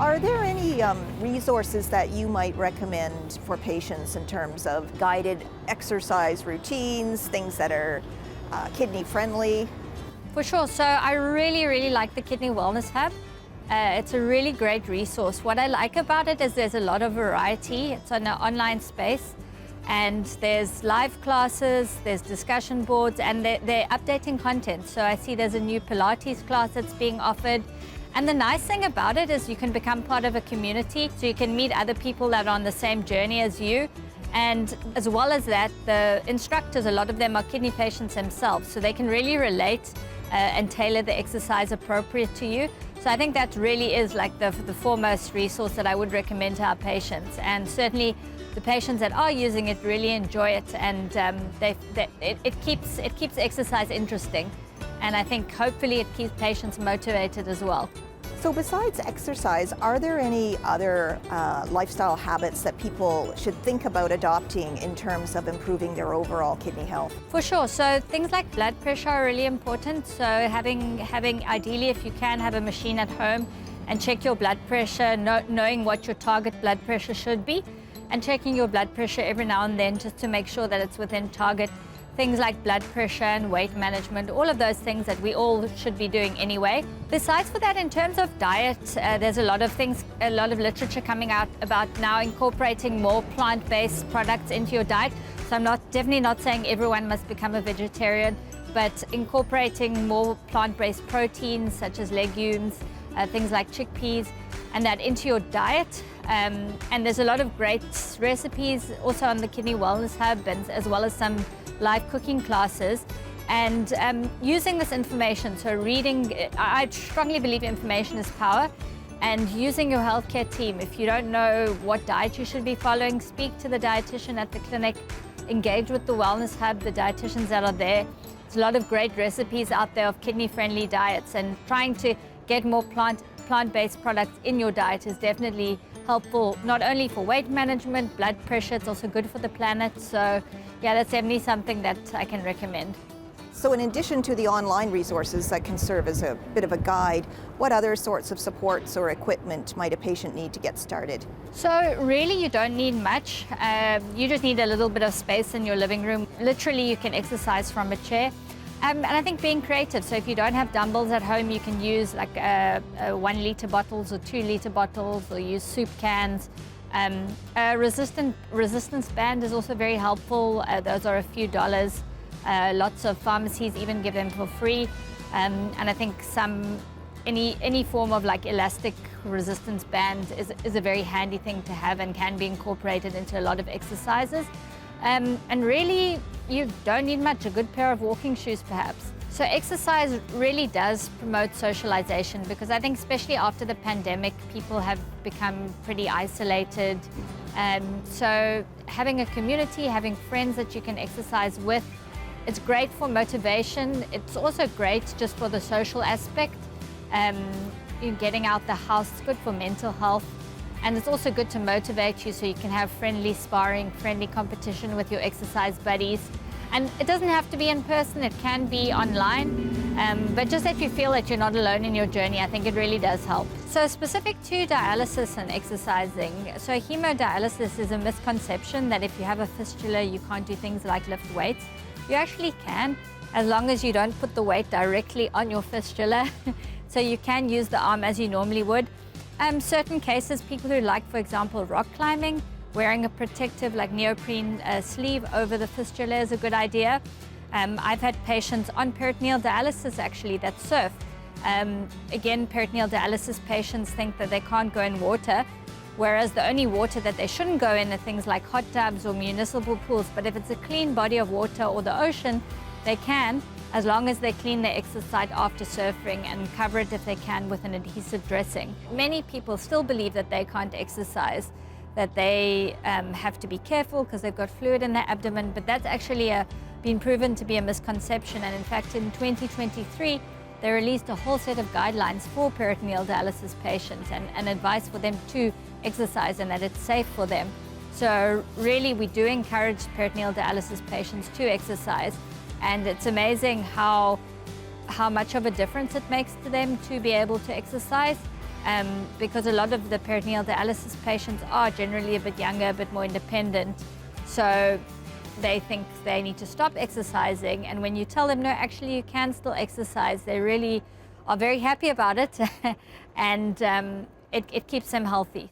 Are there any resources that you might recommend for patients in terms of guided exercise routines, things that are kidney friendly? For sure. So I really like the Kidney Wellness Hub. It's a really great resource. What I like about it is there's a lot of variety. It's on an online space, and there's live classes, there's discussion boards, and they're updating content. So I see there's a new Pilates class that's being offered. And the nice thing about it is you can become part of a community, so you can meet other people that are on the same journey as you. And as well as that, the instructors, a lot of them are kidney patients themselves, so they can really relate and tailor the exercise appropriate to you. So I think that really is like the foremost resource that I would recommend to our patients. And certainly the patients that are using it really enjoy it, and it keeps exercise interesting. And I think hopefully it keeps patients motivated as well. So besides exercise, are there any other lifestyle habits that people should think about adopting in terms of improving their overall kidney health? For sure. So things like blood pressure are really important. So having ideally, if you can, have a machine at home and check your blood pressure, knowing what your target blood pressure should be, and checking your blood pressure every now and then just to make sure that it's within target. Things like blood pressure and weight management, all of those things that we all should be doing anyway. Besides for that, in terms of diet, there's a lot of literature coming out about now incorporating more plant-based products into your diet. So I'm definitely not saying everyone must become a vegetarian, but incorporating more plant-based proteins such as legumes, things like chickpeas, and that into your diet. And there's a lot of great recipes also on the Kidney Wellness Hub, and as well as some live cooking classes, and using this information. So reading, I strongly believe information is power, and using your healthcare team. If you don't know what diet you should be following, speak to the dietitian at the clinic, engage with the Wellness Hub, the dietitians that are there. There's a lot of great recipes out there of kidney-friendly diets, and trying to get more plant-based products in your diet is definitely helpful, not only for weight management, blood pressure, it's also good for the planet. So yeah, that's definitely something that I can recommend. So in addition to the online resources that can serve as a bit of a guide, what other sorts of supports or equipment might a patient need to get started? So really you don't need much. You just need a little bit of space in your living room. Literally you can exercise from a chair. And I think being creative, so if you don't have dumbbells at home, you can use like 1 liter bottles or 2 liter bottles, or use soup cans. A resistance band is also very helpful. Those are a few dollars. Lots of pharmacies even give them for free. And I think any form of like elastic resistance band is a very handy thing to have, and can be incorporated into a lot of exercises. And really, you don't need much, a good pair of walking shoes perhaps. So exercise really does promote socialization, because I think especially after the pandemic, people have become pretty isolated. So having a community, having friends that you can exercise with, it's great for motivation. It's also great just for the social aspect. You're getting out the house, it's good for mental health. And it's also good to motivate you, so you can have friendly sparring, friendly competition with your exercise buddies. And it doesn't have to be in person, it can be online. But just that you feel that you're not alone in your journey, I think it really does help. So specific to dialysis and exercising, so hemodialysis is a misconception that if you have a fistula, you can't do things like lift weights. You actually can, as long as you don't put the weight directly on your fistula. So you can use the arm as you normally would. Certain cases, people who like, for example, rock climbing, wearing a protective like neoprene sleeve over the fistula is a good idea. I've had patients on peritoneal dialysis actually that surf. Again, peritoneal dialysis patients think that they can't go in water, whereas the only water that they shouldn't go in are things like hot tubs or municipal pools. But if it's a clean body of water or the ocean, they can, as long as they clean their exercise after surfing and cover it if they can with an adhesive dressing. Many people still believe that they can't exercise, that they have to be careful because they've got fluid in their abdomen, but that's actually been proven to be a misconception. And in fact, in 2023, they released a whole set of guidelines for peritoneal dialysis patients and advice for them to exercise, and that it's safe for them. So really, we do encourage peritoneal dialysis patients to exercise. And it's amazing how much of a difference it makes to them to be able to exercise. because a lot of the peritoneal dialysis patients are generally a bit younger, a bit more independent. So they think they need to stop exercising, and when you tell them, no, actually you can still exercise, they really are very happy about it, and it keeps them healthy.